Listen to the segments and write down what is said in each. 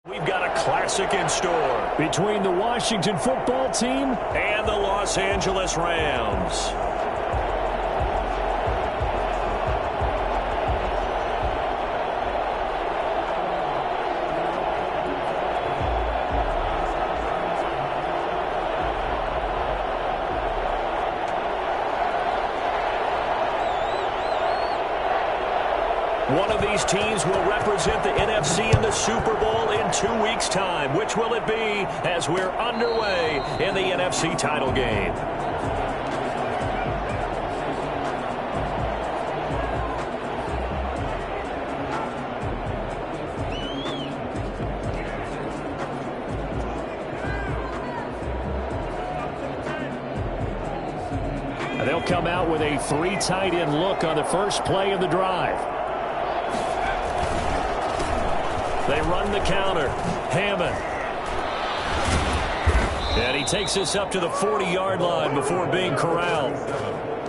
We've got a classic in store between the Washington football team and the Los Angeles Rams. One of these teams will represent the NFC in the Super Bowl in 2 weeks' time. Which will it be as we're underway in the NFC title game? And they'll come out with a 3 tight end look on the first play of the drive. They run the counter. Hammond. And he takes this up to the 40-yard line before being corralled.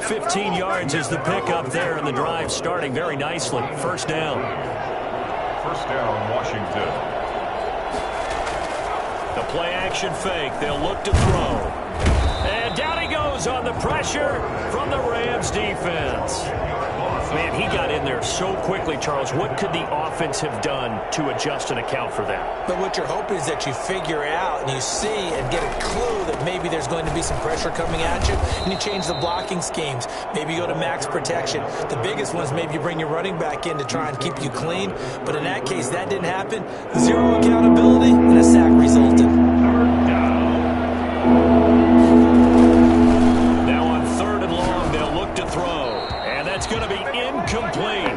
15 yards is the pickup there, and the drive starting very nicely. First down. First down, Washington. The play-action fake. They'll look to throw. And down he goes on the pressure from the Rams defense. Man, he got in there so quickly, Charles. What could the offense have done to adjust and account for that? But what you're hoping is that you figure out and you see and get a clue that maybe there's going to be some pressure coming at you, and you change the blocking schemes. Maybe you go to max protection. The biggest one is maybe you bring your running back in to try and keep you clean. But in that case, that didn't happen. Zero accountability, and a sack resulted. Now on 3rd and long, they'll look to throw. And that's going to be incomplete.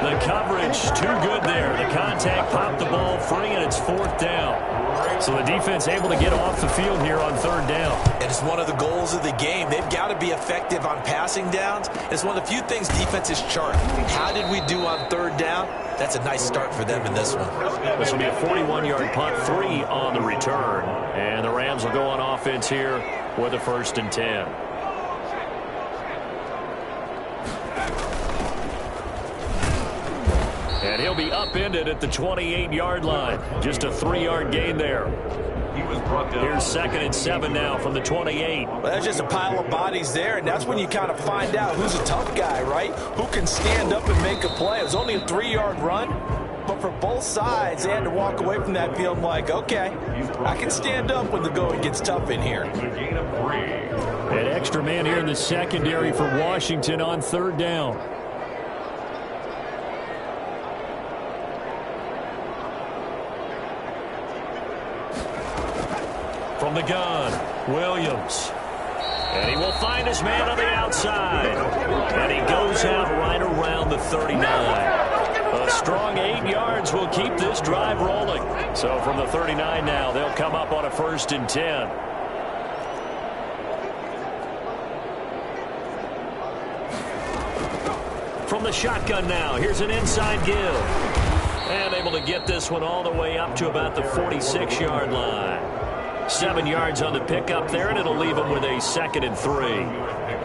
The coverage too good there. The contact popped the ball free, and it's 4th down. So the defense able to get off the field here on 3rd down. And it's one of the goals of the game. They've got to be effective on passing downs. It's one of the few things defenses chart. How did we do on 3rd down? That's a nice start for them in this one. This will be a 41-yard punt, 3 on the return. And the Rams will go on offense here with a 1st and 10. And he'll be upended at the 28-yard line. Just a 3-yard gain there. He was brought down. Here's 2nd and 7 now from the 28. Well, that's just a pile of bodies there, and that's when you kind of find out who's a tough guy, right? Who can stand up and make a play. It was only a 3-yard run, but for both sides, they had to walk away from that field like, okay, I can stand up when the going gets tough in here. The gain of 3. An extra man here in the secondary for Washington on 3rd down. From the gun, Williams. And he will find his man on the outside. And he goes out right around the 39. A strong 8 yards will keep this drive rolling. So from the 39 now, they'll come up on a 1st and 10. From the shotgun now, here's an inside give. And able to get this one all the way up to about the 46-yard line. 7 yards on the pickup there, and it'll leave them with a 2nd and 3.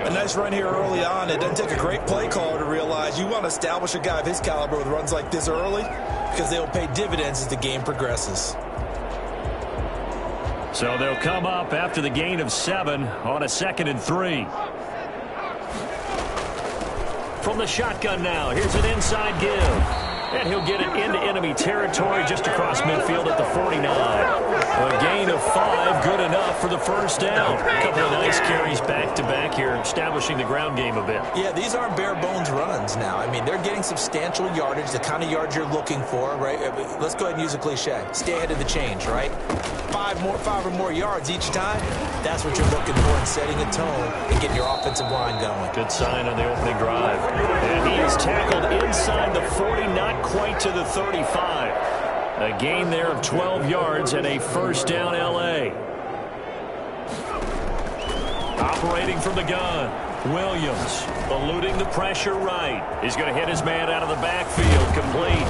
A nice run here early on. It doesn't take a great play caller to realize you want to establish a guy of his caliber with runs like this early because they'll pay dividends as the game progresses. So they'll come up after the gain of 7 on a 2nd and 3. From the shotgun now, here's an inside give. And he'll get it into enemy territory just across midfield at the 49. A gain of 5, good enough for the 1st down. A couple of nice carries back-to-back here, establishing the ground game a bit. Yeah, these aren't bare-bones runs now. I mean, they're getting substantial yardage, the kind of yards you're looking for, right? Let's go ahead and use a cliche. Stay ahead of the change, right? 5 or more yards each time. That's what you're looking for in setting a tone and getting your offensive line going. Good sign on the opening drive. And he is tackled inside the 40, not quite to the 35. A gain there of 12 yards and a 1st down L.A. Operating from the gun, Williams eluding the pressure right. He's going to hit his man out of the backfield, complete.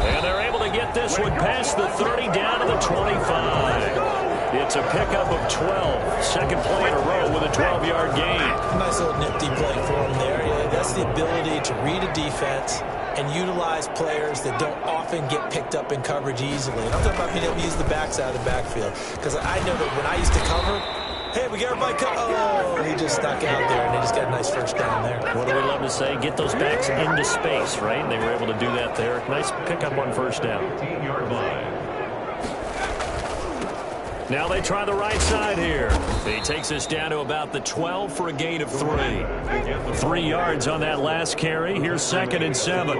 And they're able to get this one past the 30 down to the 25. It's a pickup of 12. Second play in a row with a 12-yard gain. Nice little nifty play for him there. Yeah, that's the ability to read a defense and utilize players that don't often get picked up in coverage easily. And I'm talking about being able to use the backs out of the backfield. Because I know that when I used to cover, hey, we got everybody cut. Oh, he just stuck out there, and they just got a nice first down there. What do we love to say? Get those backs into space, right? And they were able to do that there. Nice pickup on first down. 15-yard line. Now they try the right side here. He takes us down to about the 12 for a gain of 3. 3 yards on that last carry. Here's 2nd and 7.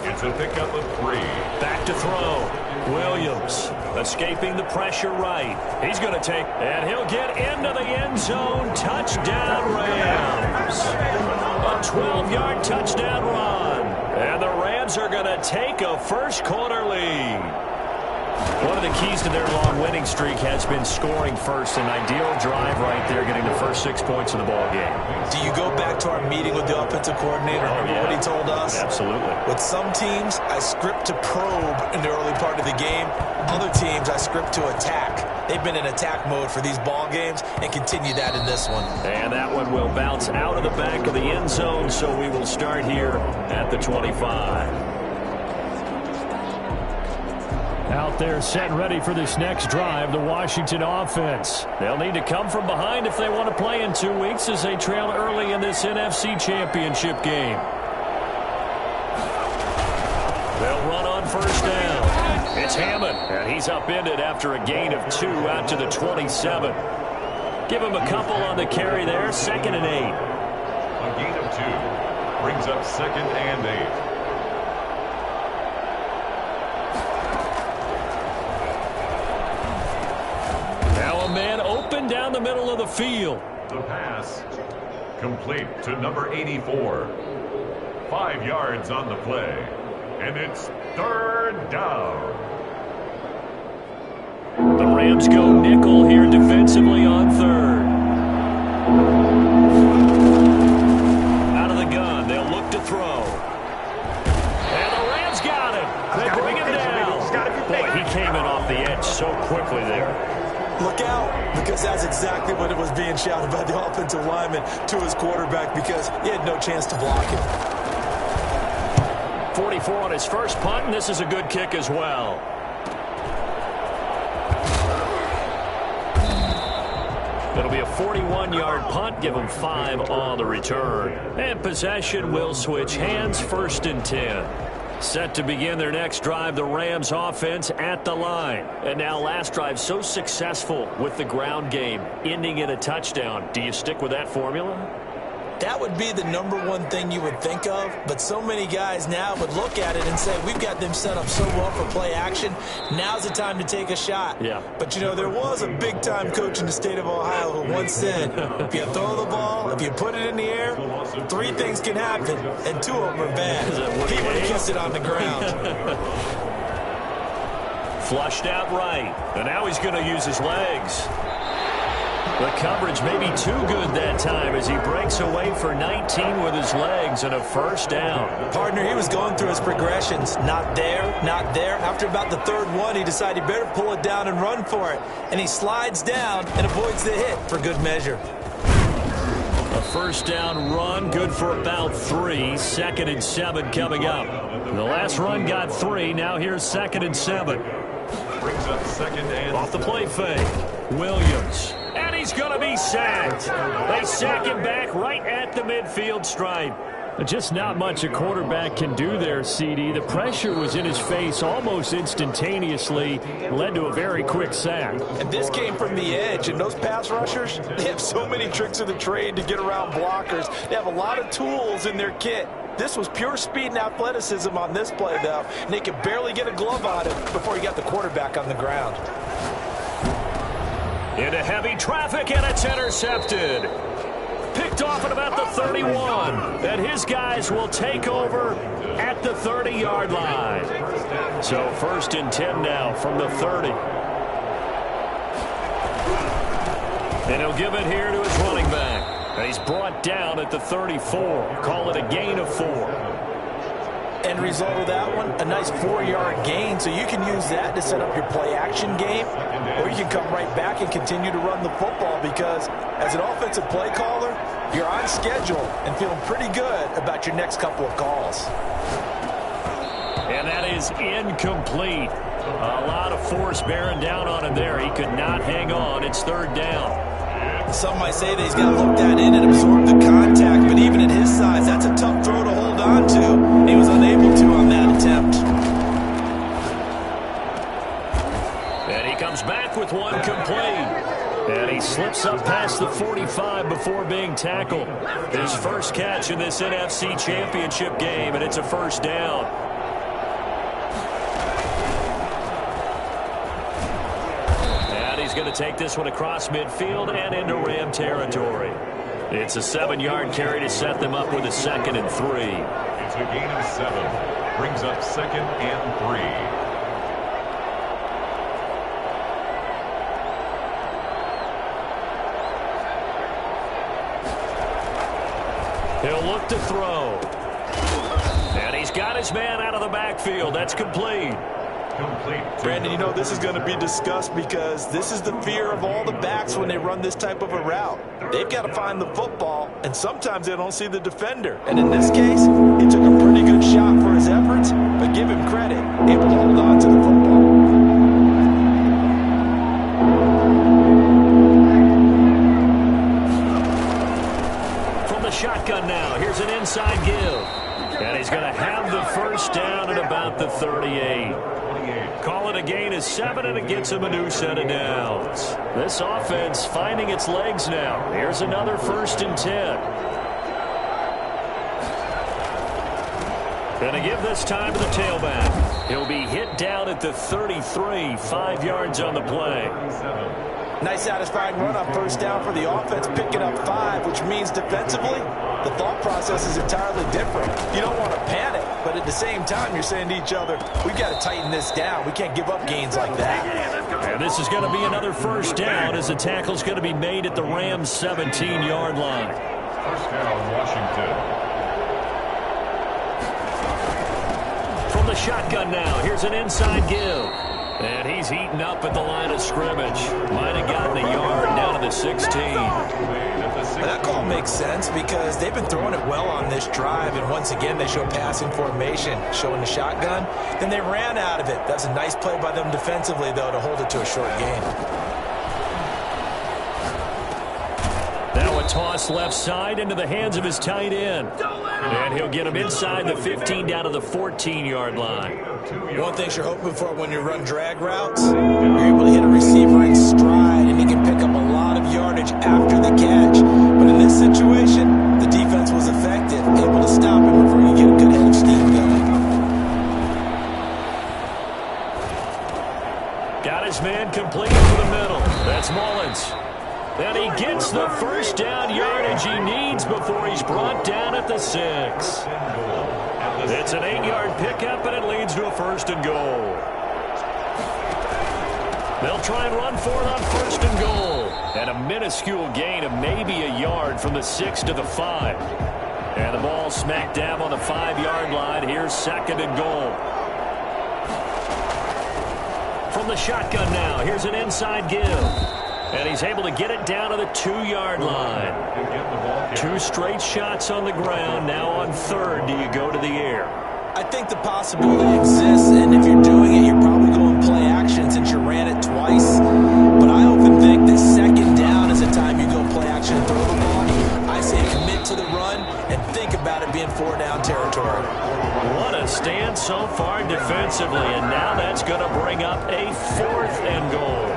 It's a pickup of 3. Back to throw. Williams escaping the pressure right. He's going to take, and he'll get into the end zone. Touchdown Rams. A 12-yard touchdown run. And the Rams are going to take a first quarter lead. One of the keys to their long winning streak has been scoring first. An ideal drive right there, getting the first 6 points of the ball game. Do you go back to our meeting with the offensive coordinator? Remember what he told us? Absolutely. With some teams, I script to probe in the early part of the game. Other teams, I script to attack. They've been in attack mode for these ball games and continue that in this one. And that one will bounce out of the back of the end zone, so we will start here at the 25. Out there set and ready for this next drive, the Washington offense. They'll need to come from behind if they want to play in 2 weeks as they trail early in this NFC Championship game. They'll run on first down. It's Hammond, and he's upended after a gain of 2 out to the 27. Give him a couple on the carry there, 2nd and 8. A gain of 2 brings up 2nd and 8. Man open down the middle of the field. The pass complete to number 84. 5 yards on the play. And it's 3rd down. The Rams go nickel here defensively on 3rd. Out of the gun. They'll look to throw. And the Rams got him. They bring him down. Boy, he came in off the edge so quickly there. Look out, because that's exactly what it was being shouted by the offensive lineman to his quarterback, because he had no chance to block him. 44 on his first punt, and this is a good kick as well. It'll be a 41-yard punt, give him 5 on the return. And possession will switch hands, 1st and 10. Set to begin their next drive, the Rams offense at the line. And now last drive so successful with the ground game, ending in a touchdown. Do you stick with that formula? That would be the #1 thing you would think of, but so many guys now would look at it and say, we've got them set up so well for play action, now's the time to take a shot. Yeah. But, you know, there was a big-time coach in the state of Ohio who once said, if you throw the ball, if you put it in the air, 3 things can happen, and 2 of them are bad. He would have kept it on the ground. Flushed out right, and now he's going to use his legs. The coverage may be too good that time as he breaks away for 19 with his legs and a first down. Partner, he was going through his progressions. Not there, not there. After about the 3rd one, he decided he better pull it down and run for it. And he slides down and avoids the hit for good measure. A first down run, good for about 3. 2nd and 7 coming up. The last run got 3. Now here's 2nd and 7. Brings up 2nd and off the play fake. Williams. And he's going to be sacked. They sack him back right at the midfield stripe. Just not much a quarterback can do there, CD. The pressure was in his face almost instantaneously. Led to a very quick sack. And this came from the edge. And those pass rushers, they have so many tricks of the trade to get around blockers. They have a lot of tools in their kit. This was pure speed and athleticism on this play, though. And they could barely get a glove on him before he got the quarterback on the ground. Into heavy traffic, and it's intercepted. Picked off at about the 31. And his guys will take over at the 30-yard line. So 1st and 10 now from the 30. And he'll give it here to his running back. And he's brought down at the 34. Call it a gain of 4. End result of that one, a nice 4-yard gain, so you can use that to set up your play-action game, or you can come right back and continue to run the football because as an offensive play caller, you're on schedule and feeling pretty good about your next couple of calls. And that is incomplete. A lot of force bearing down on him there. He could not hang on. It's third down. Some might say that he's got to look that in and absorb the contact, but even at his size, that's a tough throw to hold on to. And he was unable to on that attempt. And he comes back with one complete. And he slips up past the 45 before being tackled. His first catch in this NFC Championship game, and it's a first down. He's going to take this one across midfield and into Ram territory. It's a 7-yard carry to set them up with a 2nd and 3. It's a gain of 7. Brings up 2nd and 3. He'll look to throw. And he's got his man out of the backfield. That's complete. Brandon, you know this is going to be discussed because this is the fear of all the backs when they run this type of a route. They've got to find the football, and sometimes they don't see the defender. And in this case, he took a pretty good shot for his efforts, but give him credit, able to hold on to the football. From the shotgun now, here's an inside give. And he's going to have the first down at about the 38. Call it a gain of 7, and it gets him a new set of downs. This offense finding its legs now. Here's another 1st and 10. Going to give this time to the tailback. He'll be hit down at the 33, 5 yards on the play. Nice satisfying run on first down for the offense, picking up 5, which means defensively, the thought process is entirely different. You don't want to panic, but at the same time, you're saying to each other, we've got to tighten this down. We can't give up gains like that. And this is going to be another first down as the tackle's going to be made at the Rams' 17-yard line. First down, Washington. From the shotgun now, here's an inside give. And he's heating up at the line of scrimmage. Might have gotten a yard down to the 16. That call makes sense because they've been throwing it well on this drive, and once again they show passing formation, showing the shotgun. Then they ran out of it. That's a nice play by them defensively, though, to hold it to a short gain. Now a toss left side into the hands of his tight end. And he'll get him inside the 15 down to the 14-yard line. One thing you're hoping for when you run drag routes, you're able to hit a receiver in stride, and he can pick up a lot of yardage after the catch. But in this situation, the defense was effective, able to stop him before you get a good head of steam going. Got his man complete to the middle. That's Mullins. And he gets the first down yardage he needs before he's brought down at the 6. It's an 8-yard pickup, and it leads to a 1st and goal. They'll try and run for it on 1st and goal. And a minuscule gain of maybe a yard from the 6 to the 5. And the ball smack dab on the 5-yard line. Here's 2nd and goal. From the shotgun now, here's an inside give. And he's able to get it down to the 2-yard line. 2 straight shots on the ground. Now on 3rd, do you go to the air? I think the possibility exists, and if you're doing it, you're probably going play action since you ran it twice. But I often think that 2nd down is the time you go play action and throw the ball. I say commit to the run and think about it being 4-down territory. What a stand so far defensively, and now that's going to bring up a 4th and goal.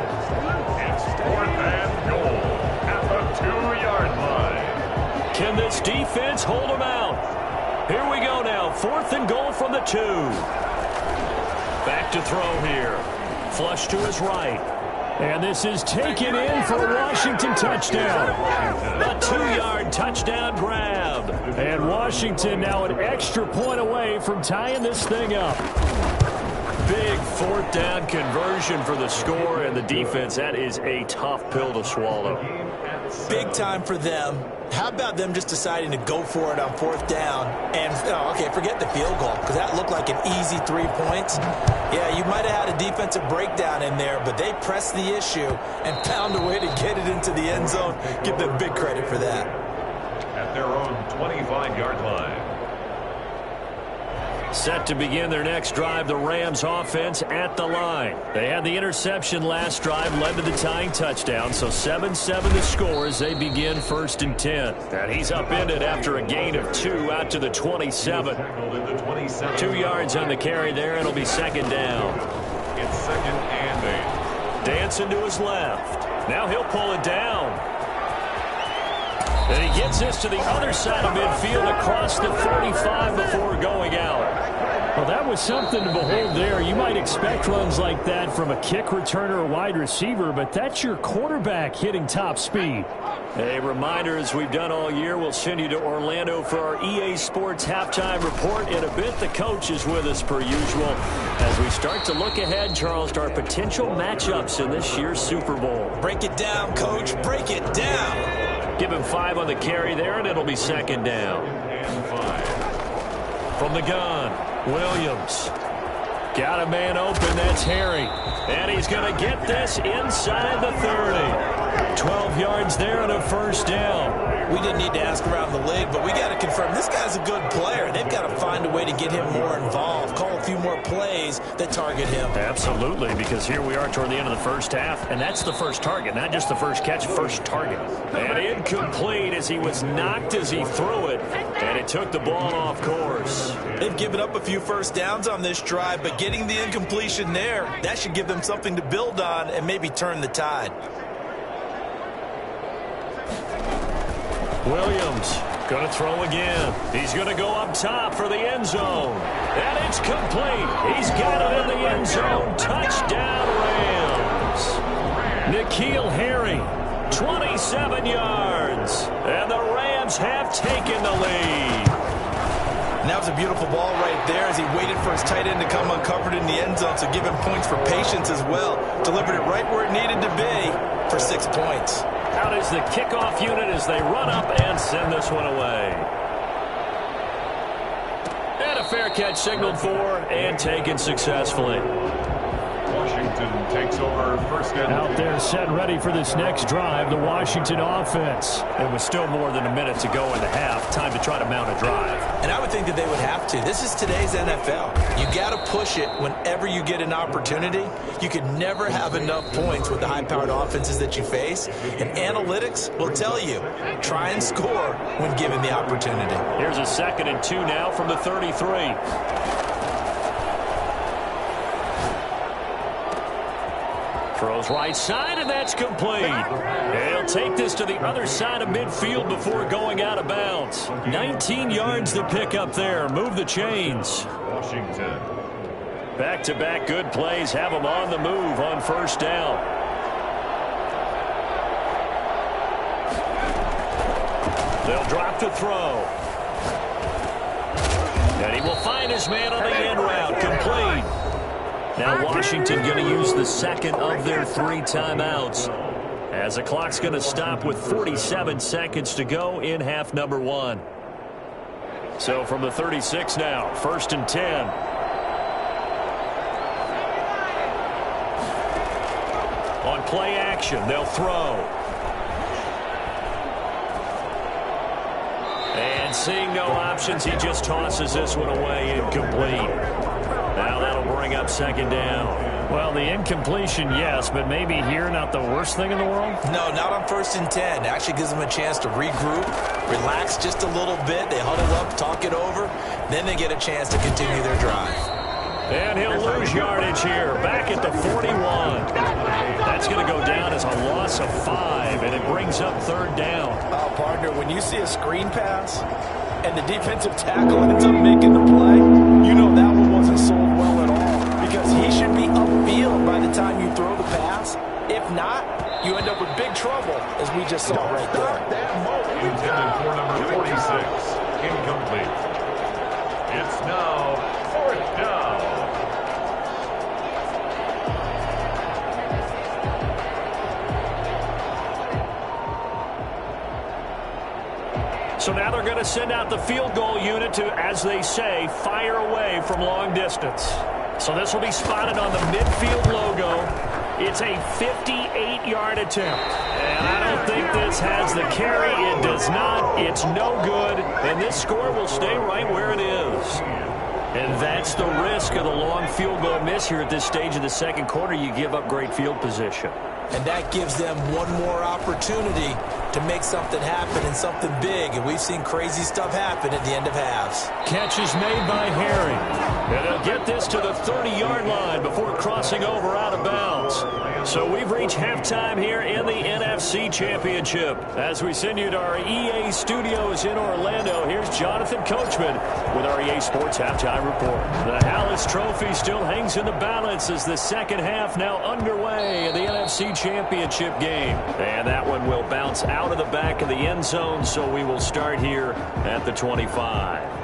4th and goal at the 2-yard line. Can this defense hold them out? Here we go now. 4th and goal from the 2. Back to throw here. Flush to his right. And this is taken in for a Washington touchdown. A 2-yard touchdown grab. And Washington now an extra point away from tying this thing up. Big 4th down conversion for the score, and the defense, that is a tough pill to swallow. Big time for them. How about them just deciding to go for it on 4th down? And, okay, forget the field goal, because that looked like an easy 3 points. Yeah, you might have had a defensive breakdown in there, but they pressed the issue and found a way to get it into the end zone. Give them big credit for that. at their own 25-yard line. Set to begin their next drive, the Rams offense at the line. They had the interception last drive, led to the tying touchdown, so 7-7 the score as they begin 1st and 10. And he's upended after a gain of 2 out to the 27. 2 yards on the carry there. It'll be 2nd down. It's 2nd and 8. Dancing to his left. Now he'll pull it down. And he gets this to the other side of midfield across the 45 before going out. Well, that was something to behold there. You might expect runs like that from a kick returner or wide receiver, but that's your quarterback hitting top speed. A reminder, as we've done all year, we'll send you to Orlando for our EA Sports halftime report. In a bit, the coach is with us per usual as we start to look ahead, Charles, to our potential matchups in this year's Super Bowl. Break it down, Coach. Break it down. Give him 5 on the carry there, and it'll be 2nd down. And 5. From the gun, Williams. Got a man open, that's Harry. And he's going to get this inside the 30. 12 yards there and a 1st down. We didn't need to ask around the league, but we got to confirm this guy's a good player. They've got to find a way to get him more involved, call a few more plays that target him. Absolutely, because here we are toward the end of the first half, and that's the first target, not just the first catch, first target. And incomplete as he was knocked as he threw it, and it took the ball off course. They've given up a few 1st downs on this drive, but getting the incompletion there, that should give them something to build on and maybe turn the tide. Williams going to throw again. He's going to go up top for the end zone. And it's complete. He's got it in the end zone. Touchdown, Rams. N'Keal Harry, 27 yards. And the Rams have taken the lead. And that was a beautiful ball right there as he waited for his tight end to come uncovered in the end zone, so give him points for patience as well. Delivered it right where it needed to be for 6 points. Out is the kickoff unit as they run up and send this one away. And a fair catch signaled for and taken successfully. Washington takes over 1st and 10. Out there set ready for this next drive, the Washington offense. It was still more than a minute to go in the half. Time to try to mount a drive. And I would think that they would have to. This is today's NFL. You got to push it whenever you get an opportunity. You can never have enough points with the high-powered offenses that you face. And analytics will tell you, try and score when given the opportunity. Here's a 2nd and 2 now from the 33. Throws right side, and that's complete. He'll take this to the other side of midfield before going out of bounds. 19 yards to pick up there. Move the chains. Washington. Back-to-back good plays have them on the move on 1st down. They'll drop to throw. And he will find his man on the end route. Complete. Now Washington going to use the 2nd of their 3 timeouts as the clock's going to stop with 47 seconds to go in half number 1. So from the 36 now, 1st and 10. On play action, they'll throw. And seeing no options, he just tosses this one away, incomplete. Now that'll bring up 2nd down. Well, the incompletion, yes, but maybe here not the worst thing in the world? No, not on 1st and 10. It actually gives them a chance to regroup, relax just a little bit. They huddle up, talk it over. Then they get a chance to continue their drive. And he'll lose yardage here, back at the 41. That's going to go down as a loss of 5, and it brings up 3rd down. Oh, partner, when you see a screen pass and the defensive tackle ends up making the play, you know that one wasn't sold well at all because he should be upfield by the time you throw the pass. If not, you end up with big trouble, as we just saw right there. Intended for number 46. Incomplete. It's now 4th down. So now they're going to send out the field goal unit to, as they say, fire away from long distance. So this will be spotted on the midfield logo. It's a 58-yard attempt. And I don't think this has the carry. It does not. It's no good. And this score will stay right where it is. And that's the risk of the long field goal miss here at this stage of the second quarter. You give up great field position. And that gives them one more opportunity to make something happen and something big. And we've seen crazy stuff happen at the end of halves. Catch is made by Herring. And they'll get this to the 30-yard line before crossing over out of bounds. So we've reached halftime here in the NFC Championship. As we send you to our EA studios in Orlando, here's Jonathan Coachman with our EA Sports Halftime Report. The Hallis Trophy still hangs in the balance as the second half now underway in the NFC Championship game. And that one will bounce out of the back of the end zone, so we will start here at the 25.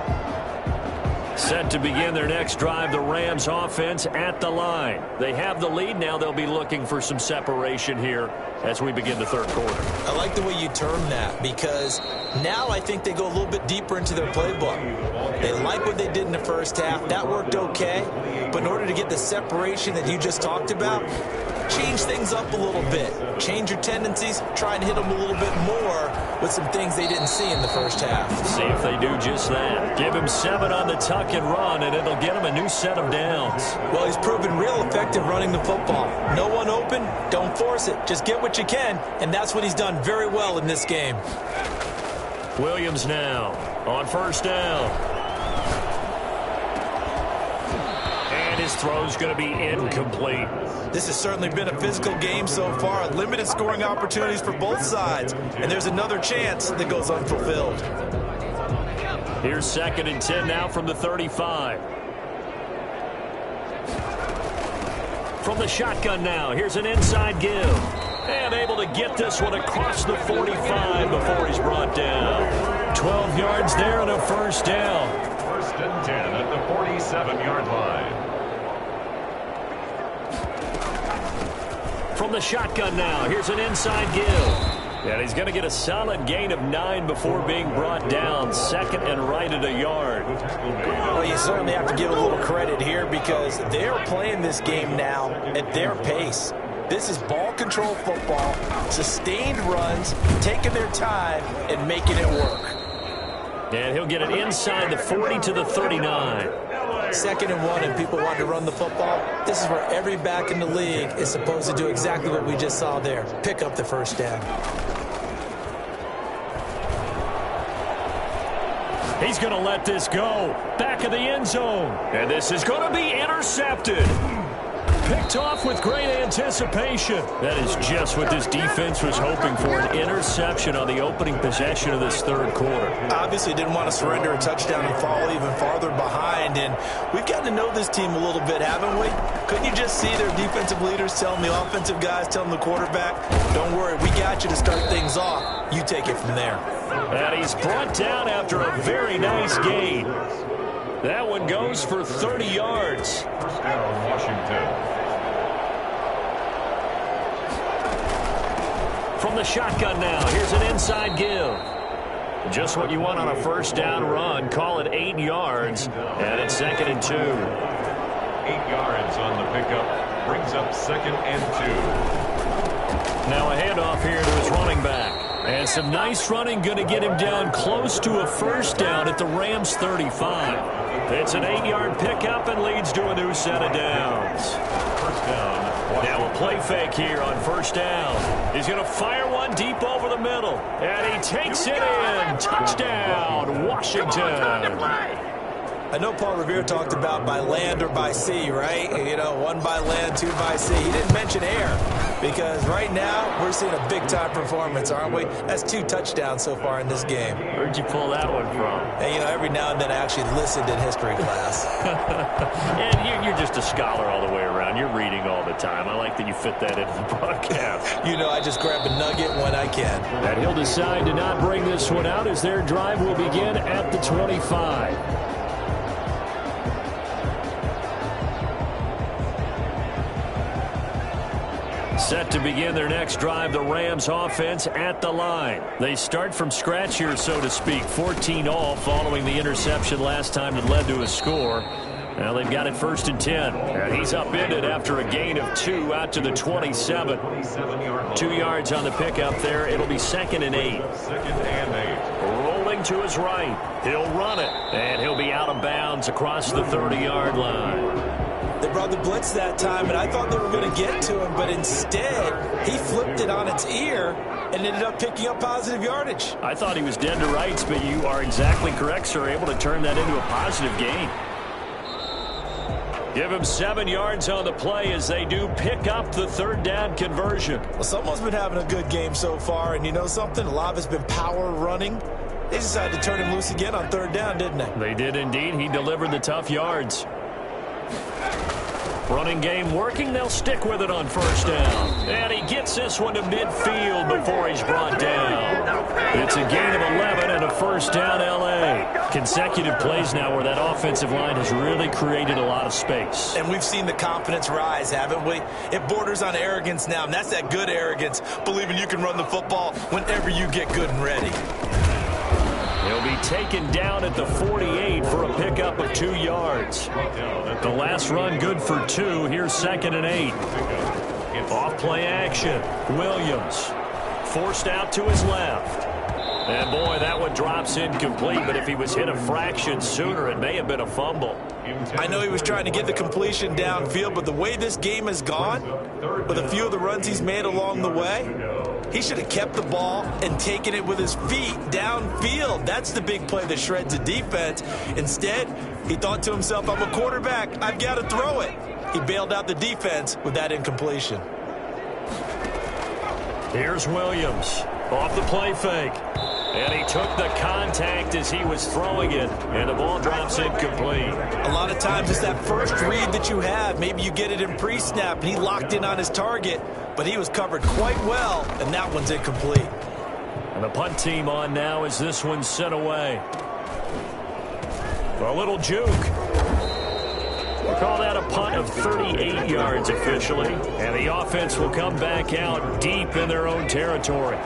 Set to begin their next drive, the Rams offense at the line. They have the lead. Now they'll be looking for some separation here as we begin the third quarter. I like the way you term that, because now I think they go a little bit deeper into their playbook. They like what they did in the first half. That worked okay. But in order to get the separation that you just talked about, change things up a little bit. Change your tendencies. Try and hit them a little bit more with some things they didn't see in the first half. See if they do just that. Give him 7 on the tuck and run, and it'll get him a new set of downs. Well, he's proven real effective running the football. No one open, don't force it. Just get what you can, and that's what he's done very well in this game. Williams now on first down. And his throw's going to be incomplete. This has certainly been a physical game so far. Limited scoring opportunities for both sides. And there's another chance that goes unfulfilled. Here's 2nd and 10 now from the 35. From the shotgun now, here's an inside give. And able to get this one across the 45 before he's brought down. 12 yards there and a first down. 1st and 10 at the 47-yard line. From the shotgun now, here's an inside give. And he's going to get a solid gain of 9 before being brought down. 2nd and right at a yard. Well, you certainly have to give a little credit here because they're playing this game now at their pace. This is ball control football, sustained runs, taking their time and making it work. And he'll get it inside the 40 to the 39. 2nd and 1 and people want to run the football. This is where every back in the league is supposed to do exactly what we just saw there. Pick up the first down. He's going to let this go. Back of the end zone. And this is going to be intercepted. Picked off with great anticipation. That is just what this defense was hoping for, an interception on the opening possession of this third quarter. Obviously didn't want to surrender a touchdown and fall even farther behind, and we've gotten to know this team a little bit, haven't we? Couldn't you just see their defensive leaders telling the offensive guys, telling the quarterback, don't worry, we got you to start things off. You take it from there. And he's brought down after a very nice gain. That one goes for 30 yards. First down, Washington. From the shotgun now, here's an inside give. Just what you want on a first down run. Call it 8 yards, and it's 2nd and 2. 8 yards on the pickup. Brings up 2nd and 2. Now a handoff here to his running back. And some nice running, going to get him down close to a first down at the Rams 35. It's an 8-yard pickup and leads to a new set of downs. First down. Now a play fake here on first down. He's going to fire one deep over the middle. And he takes it in. Touchdown, Washington. I know Paul Revere talked about by land or by sea, right? You know, 1 by land, 2 by sea. He didn't mention air because right now we're seeing a big-time performance, aren't we? That's 2 touchdowns so far in this game. Where'd you pull that one from? And, you know, every now and then I actually listened in history class. And you're just a scholar all the way around. You're reading all the time. I like that you fit that into the broadcast. You know, I just grab a nugget when I can. And he'll decide to not bring this one out as their drive will begin at the 25. Set to begin their next drive, the Rams offense at the line. They start from scratch here, so to speak. 14 all following the interception last time that led to a score. Well, they've got it 1st and 10. And he's upended after a gain of 2 out to the 27. 2 yards on the pickup there. It'll be 2nd and 8. Rolling to his right. He'll run it. And he'll be out of bounds across the 30-yard line. They brought the blitz that time, and I thought they were going to get to him, but instead, he flipped it on its ear and ended up picking up positive yardage. I thought he was dead to rights, but you are exactly correct, sir. Able to turn that into a positive gain. Give him 7 yards on the play as they do pick up the 3rd down conversion. Well, someone's been having a good game so far, and you know something? A lot of it's been power running. They decided to turn him loose again on 3rd down, didn't they? They did indeed. He delivered the tough yards. Running game working. They'll stick with it on 1st down. And he gets this one to midfield before he's brought down. It's a gain of 11 and a 1st down L.A. Consecutive plays now where that offensive line has really created a lot of space. And we've seen the confidence rise, haven't we? It borders on arrogance now, and that's that good arrogance, believing you can run the football whenever you get good and ready. He'll be taken down at the 48 for a pickup of 2 yards. The last run good for 2. Here's 2nd and 8. Off play action. Williams forced out to his left. And boy, that one drops incomplete, but if he was hit a fraction sooner, it may have been a fumble. I know he was trying to get the completion downfield, but the way this game has gone, with a few of the runs he's made along the way, he should have kept the ball and taken it with his feet downfield. That's the big play that shreds the defense. Instead, he thought to himself, I'm a quarterback. I've got to throw it. He bailed out the defense with that incompletion. Here's Williams off the play fake. And he took the contact as he was throwing it. And the ball drops incomplete. A lot of times it's that first read that you have. Maybe you get it in pre-snap, and he locked in on his target. But he was covered quite well, and that one's incomplete. And the punt team on now as this one's sent away. A little juke. We'll call that a punt of 38 yards officially. And the offense will come back out deep in their own territory.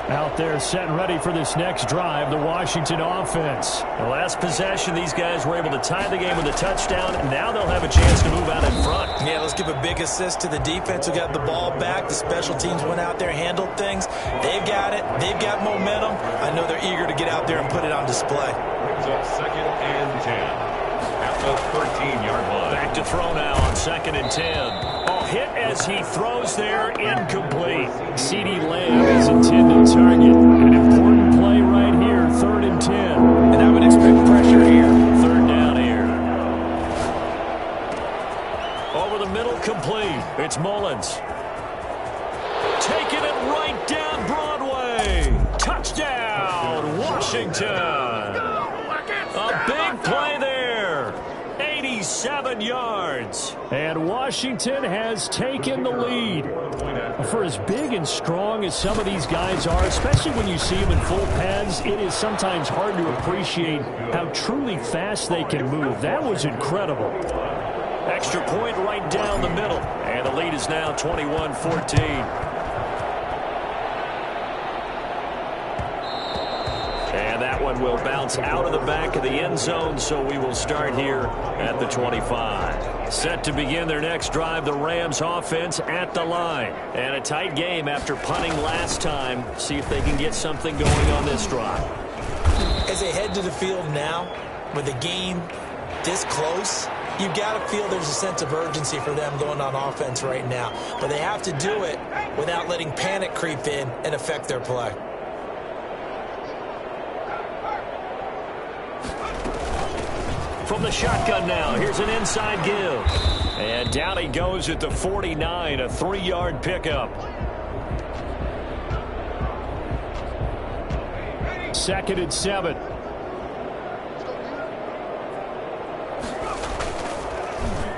Out there set and ready for this next drive, the Washington offense. The last possession, these guys were able to tie the game with a touchdown. Now they'll have a chance to move out in front. Yeah, let's give a big assist to the defense who got the ball back. The special teams went out there, handled things. They've got it. They've got momentum. I know they're eager to get out there and put it on display. Brings up 2nd and 10 at the 13-yard line. Back to throw now on 2nd and 10. Hit as he throws there, incomplete. CeeDee Lamb is intended target. An important play right here, 3rd and 10. And I would expect pressure here. 3rd down here. Over the middle, complete. It's Mullins. Taking it right down Broadway. Touchdown, Washington. A big play there. 87 yards. And Washington has taken the lead. For as big and strong as some of these guys are, especially when you see them in full pads, it is sometimes hard to appreciate how truly fast they can move. That was incredible. Extra point right down the middle. And the lead is now 21-14. And that one will bounce out of the back of the end zone, so we will start here at the 25. Set to begin their next drive, the Rams offense at the line. And a tight game after punting last time. See if they can get something going on this drive. As they head to the field now, with the game this close, you've got to feel there's a sense of urgency for them going on offense right now. But they have to do it without letting panic creep in and affect their play. From the shotgun now, here's an inside give. And down he goes at the 49, a 3-yard pickup. 2nd and 7.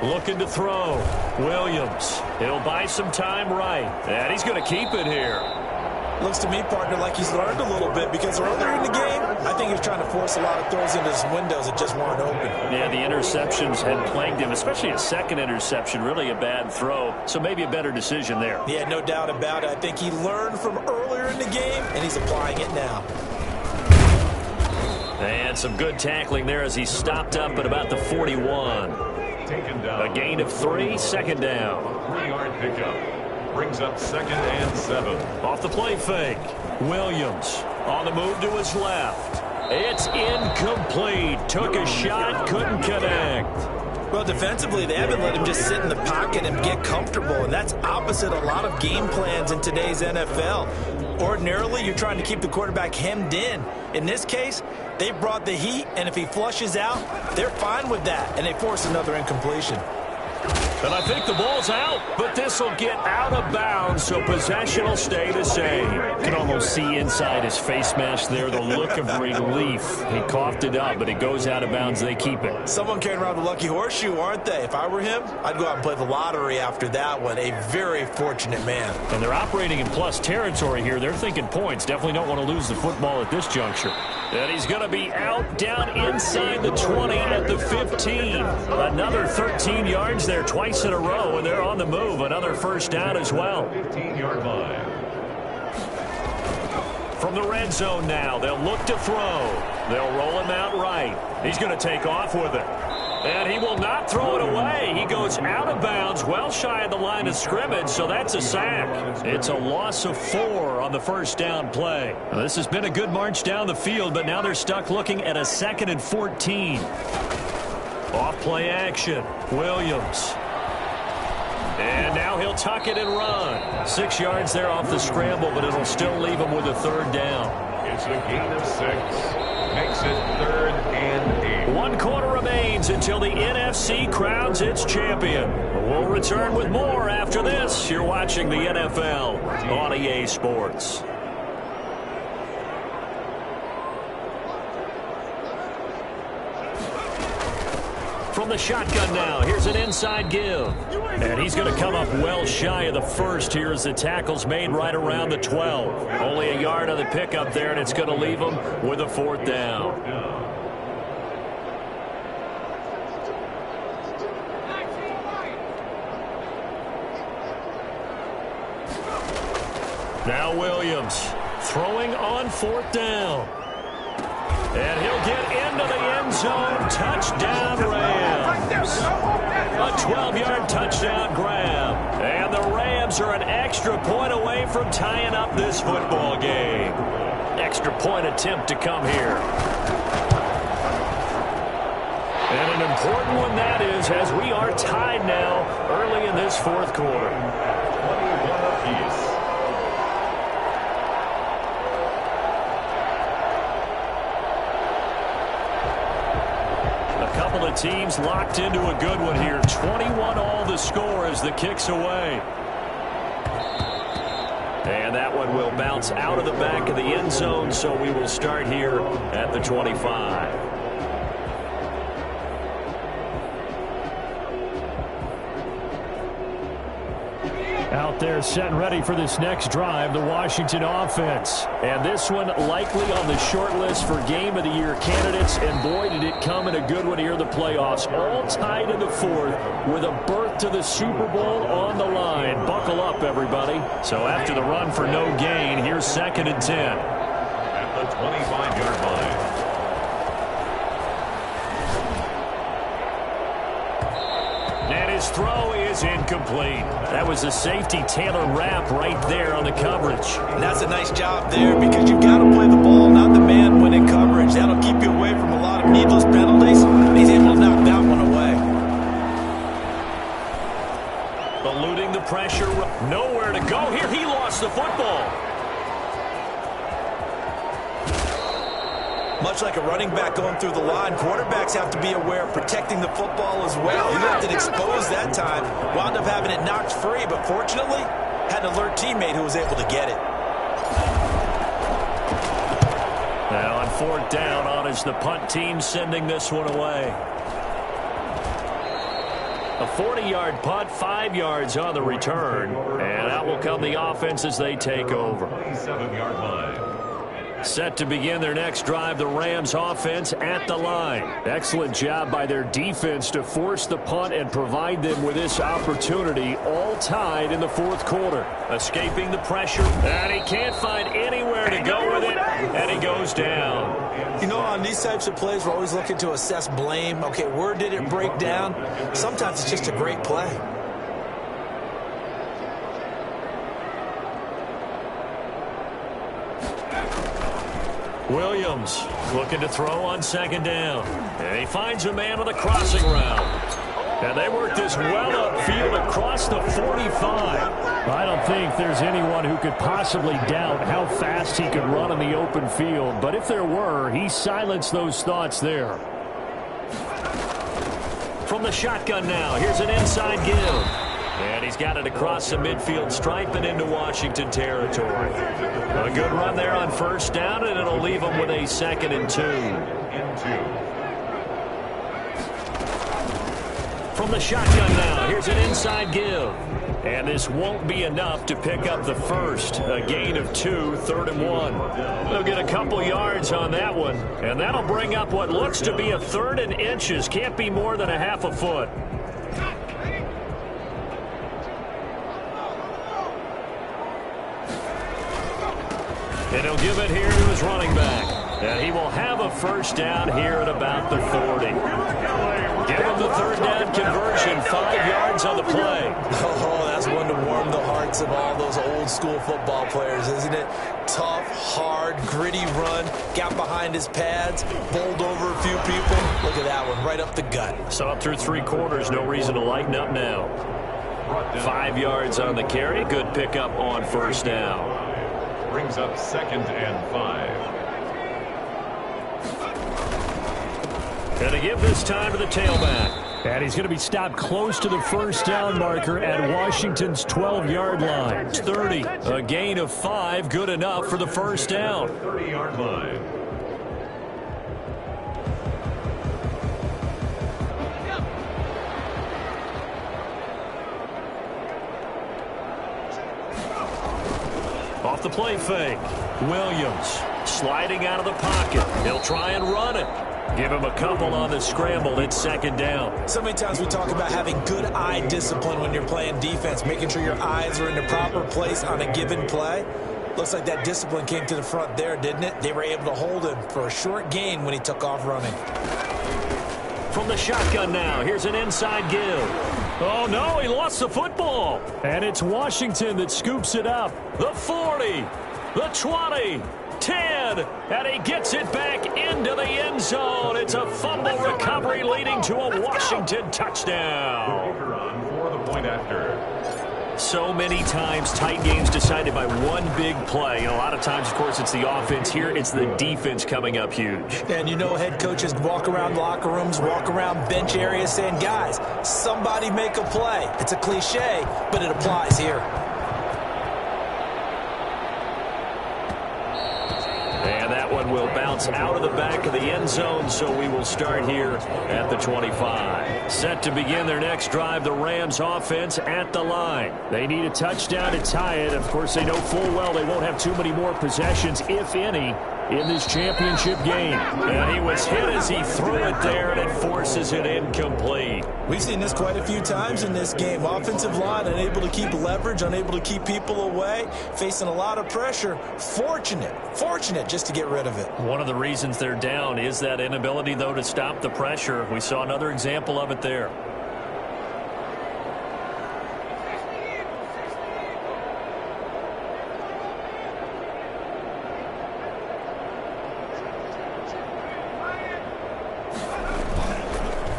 Looking to throw. Williams. He'll buy some time right. And he's going to keep it here. Looks to me, partner, like he's learned a little bit because earlier in the game, I think he was trying to force a lot of throws into his windows that just weren't open. Yeah, the interceptions had plagued him, especially a second interception, really a bad throw. So maybe a better decision there. Yeah, no doubt about it. I think he learned from earlier in the game, and he's applying it now. And some good tackling there as he stopped up at about the 41. Taken down. A gain of 3, second down. 3-yard pickup. Brings up 2nd and 7. Off the play fake. Williams on the move to his left. It's incomplete. Took a shot, couldn't connect. Well, defensively, they haven't let him just sit in the pocket and get comfortable, and that's opposite a lot of game plans in today's NFL. Ordinarily, you're trying to keep the quarterback hemmed in. In this case, they brought the heat, and if he flushes out, they're fine with that, and they force another incompletion. And I think the ball's out, but this will get out of bounds, so possession will stay the same. You can almost see inside his face mask there the look of relief. He coughed it up, but it goes out of bounds. They keep it. Someone carrying around the lucky horseshoe, aren't they? If I were him, I'd go out and play the lottery after that one. A very fortunate man. And they're operating in plus territory here. They're thinking points. Definitely don't want to lose the football at this juncture. And he's going to be out down inside the 20 at the 15. Another 13 yards there twice in a row, and they're on the move. Another first down as well. 15-yard line. From the red zone now, they'll look to throw. They'll roll him out right. He's going to take off with it. And he will not throw it away. He goes out of bounds, well shy of the line of scrimmage, so that's a sack. It's a loss of 4 on the first down play. Now, this has been a good march down the field, but now they're stuck looking at a 2nd and 14. Off play action. Williams. And now he'll tuck it and run. 6 yards there off the scramble, but it'll still leave him with a 3rd down. It's a gain of 6. Makes it 3rd and 8. 1 quarter remains until the NFC crowns its champion. We'll return with more after this. You're watching the NFL on EA Sports. From the shotgun now, here's an inside give. And he's going to come up well shy of the first here as the tackle's made right around the 12. Only a yard on the pickup there, and it's going to leave him with a 4th down. Now Williams throwing on 4th down. And he'll get into the end zone. Touchdown, Rams. A 12-yard touchdown grab. And the Rams are an extra point away from tying up this football game. Extra point attempt to come here. And an important one that is, as we are tied now early in this 4th quarter. 21 apiece. Couple of teams locked into a good one here. 21 all the score as the kick's away. And that one will bounce out of the back of the end zone, so we will start here at the 25. Out there set and ready for this next drive, the Washington offense. And this one likely on the short list for Game of the Year candidates. And boy, did it come in a good one here in the playoffs. All tied in the 4th with a berth to the Super Bowl on the line. Buckle up, everybody. So after the run for no gain, here's 2nd and 10. At the 25-yard line. And his throw is incomplete. That was a safety Taylor Rapp right there on the coverage. And that's a nice job there because you've got to play the ball, not the man when in coverage. That'll keep you away from a lot of needless penalties. He's able to knock that one away. Eluding the pressure. Nowhere to go here. He lost the football. Much like a running back going through the line, quarterbacks have to be aware of protecting the football as well. He left it exposed that time, wound up having it knocked free, but fortunately, had an alert teammate who was able to get it. Now on 4th down, on is the punt team sending this one away. A 40-yard punt, 5 yards on the return, and out will come the offense as they take over. 27-yard line. Set to begin their next drive, the Rams offense at the line. Excellent job by their defense to force the punt and provide them with this opportunity, all tied in the 4th quarter. Escaping the pressure, and he can't find anywhere to go with it, and he goes down. You know, On these types of plays, we're always looking to assess blame. Okay, where did it break down? Sometimes it's just a great play. Williams looking to throw on second down. And he finds a man on the crossing route. And they work this well upfield across the 45. I don't think there's anyone who could possibly doubt how fast he could run in the open field. But if there were, he silenced those thoughts there. From the shotgun now, here's an inside give. And he's got it across the midfield stripe and into Washington territory. A good run there on first down, and it'll leave him with a 2nd and 2. From the shotgun now, here's an inside give. And this won't be enough to pick up the first. A gain of 2, 3rd and 1. They'll get a couple yards on that one. And that'll bring up what looks to be a 3rd and inches. Can't be more than a half a foot. And he'll give it here to his running back. And he will have a first down here at about the 40. Give him the 3rd down conversion, 5 yards on the play. Oh, that's one to warm the hearts of all those old school football players, isn't it? Tough, hard, gritty run, got behind his pads, bowled over a few people. Look at that one, right up the gut. So up through 3 quarters, no reason to lighten up now. 5 yards on the carry, good pickup on first down. Brings up 2nd and 5. And to give this time to the tailback. And he's going to be stopped close to the first down marker at Washington's 12-yard line. 30, a gain of 5, good enough for the first down. 30-yard line. Off the play fake. Williams sliding out of the pocket. He'll try and run it. Give him a couple on the scramble. It's 2nd down. So many times we talk about having good eye discipline when you're playing defense, making sure your eyes are in the proper place on a given play. Looks like that discipline came to the front there, didn't it? They were able to hold him for a short gain when he took off running. From the shotgun now, here's an inside give. Oh, no, he lost the football. And it's Washington that scoops it up. The 40, the 20, 10, and he gets it back into the end zone. It's a fumble recovery leading to a Washington touchdown. For the point after. So many times tight games decided by one big play. And a lot of times, of course, it's the offense. Here, it's the defense coming up huge. And you know head coaches walk around locker rooms, walk around bench areas saying, guys, somebody make a play. It's a cliche, but it applies here. And that one will bounce out of the back of the end zone, so we will start here at the 25. Set to begin their next drive, the Rams offense at the line. They need a touchdown to tie it. Of course, they know full well they won't have too many more possessions, if any, in this championship game. And he was hit as he threw it there, and it forces it incomplete. We've seen this quite a few times in this game. Offensive line unable to keep leverage, unable to keep people away, facing a lot of pressure. Fortunate just to get rid of it. One of the reasons they're down is that inability, though, to stop the pressure. We saw another example of it there.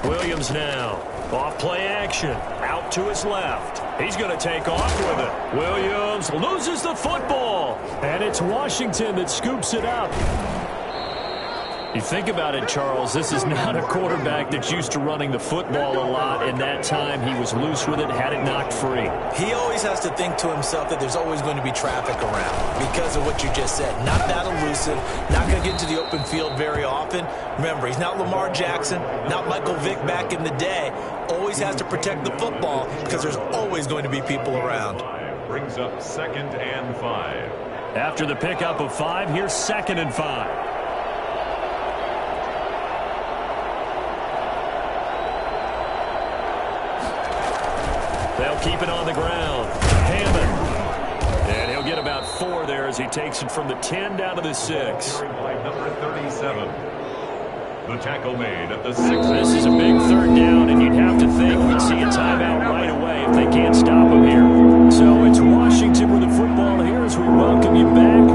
Williams now. Off play action. Out to his left. He's going to take off with it. Williams loses the football. And it's Washington that scoops it up. You think about it, Charles, this is not a quarterback that's used to running the football a lot, and that time he was loose with it, had it knocked free. He always has to think to himself that there's always going to be traffic around because of what you just said. Not that elusive, not going to get to the open field very often. Remember, he's not Lamar Jackson, not Michael Vick back in the day. Always has to protect the football because there's always going to be people around. Brings up 2nd and 5. After the pickup of 5, here's 2nd and 5. They'll keep it on the ground. Hammond. And he'll get about 4 there as he takes it from the 10 down to the 6. By number 37. The tackle made at the 6. This is a big third down, and you'd have to think we'd see a timeout right away if they can't stop him here. So it's Washington with the football here as we welcome you back.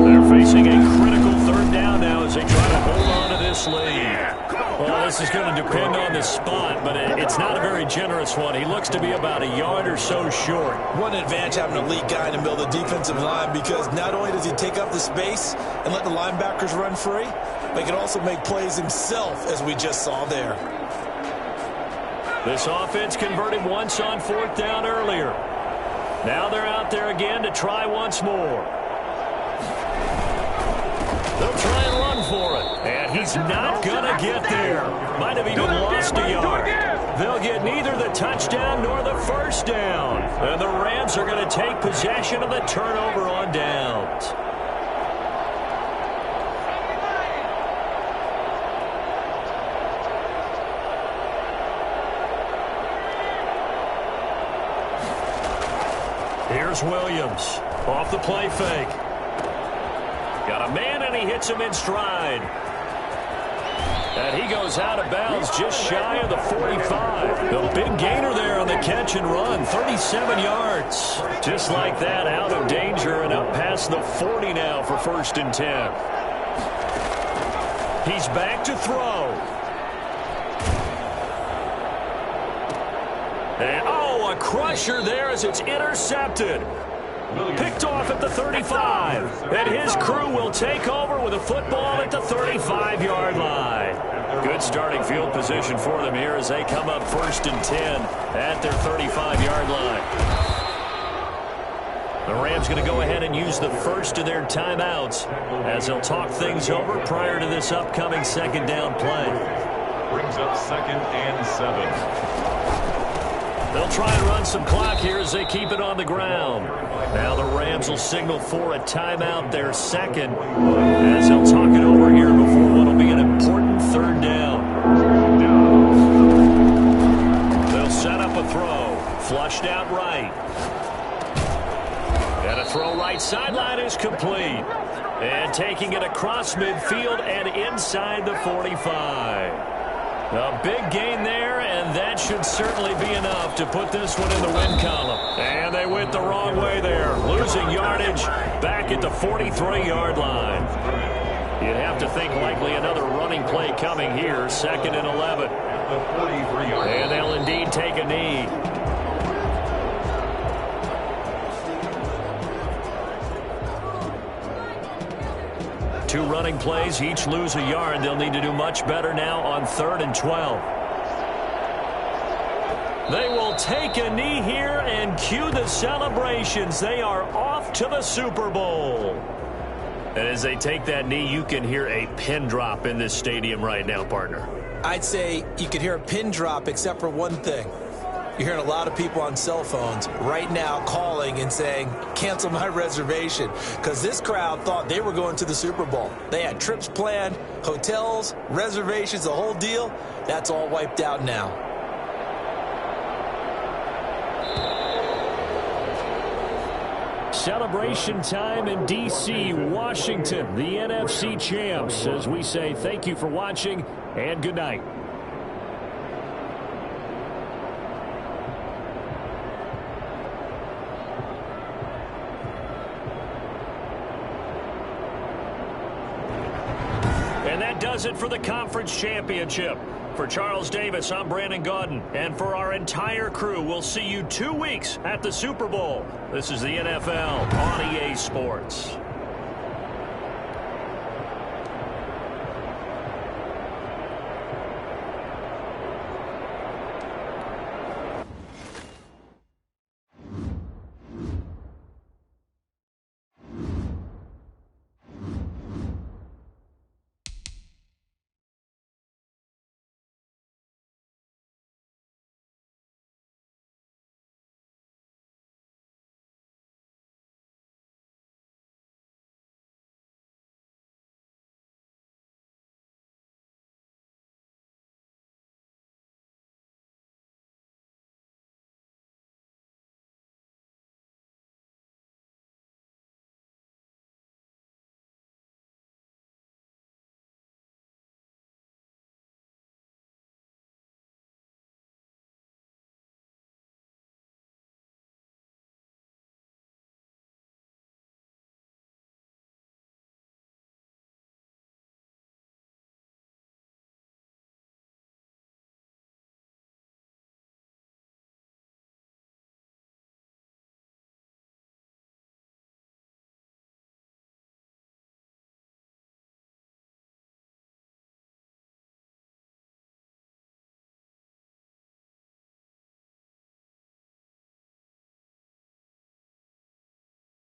They're facing a critical third down now as they try to hold on to this lead. Well, this is going to depend on the spot, but it's not a very generous one. He looks to be about a yard or so short. What an advantage having an elite guy in the middle of the defensive line, because not only does he take up the space and let the linebackers run free, but he can also make plays himself, as we just saw there. This offense converted once on fourth down earlier. Now they're out there again to try once more. They'll try and run for it. And he's not going to get there. Might have even lost a yard. They'll get neither the touchdown nor the first down. And the Rams are going to take possession of the turnover on downs. Here's Williams. Off the play fake. Got a man, and he hits him in stride. And he goes out of bounds just shy of the 45. The big gainer there on the catch and run, 37 yards. Just like that, out of danger and up past the 40 now for 1st and 10. He's back to throw. And, a crusher there as it's intercepted. Picked off at the 35. And his crew will take over with a football at the 35-yard line. Good starting field position for them here as they come up 1st and 10 at their 35-yard line. The Rams going to go ahead and use the first of their timeouts as they'll talk things over prior to this upcoming second down play. Brings up 2nd and 7. They'll try and run some clock here as they keep it on the ground. Now the Rams will signal for a timeout, their second, as they'll talk it over here before what will be an important third down. They'll set up a throw. Flushed out right. And a throw right sideline is complete. And taking it across midfield and inside the 45. A big gain there, and that should certainly be enough to put this one in the win column. And they went the wrong way there, losing yardage back at the 43-yard line. You'd have to think likely another running play coming here, 2nd and 11. And they'll indeed take a knee. Two running plays, each lose a yard. They'll need to do much better now on 3rd and 12. They will take a knee here and cue the celebrations. They are off to the Super Bowl. And as they take that knee, you can hear a pin drop in this stadium right now, partner. I'd say you could hear a pin drop except for one thing. You're hearing a lot of people on cell phones right now calling and saying, cancel my reservation, because this crowd thought they were going to the Super Bowl. They had trips planned, hotels, reservations, the whole deal. That's all wiped out now. Celebration time in D.C., Washington, the NFC champs, as we say thank you for watching and good night. Does it for the conference championship. For Charles Davis, I'm Brandon Gaudin. And for our entire crew, we'll see you 2 weeks at the Super Bowl. This is the NFL on EA Sports.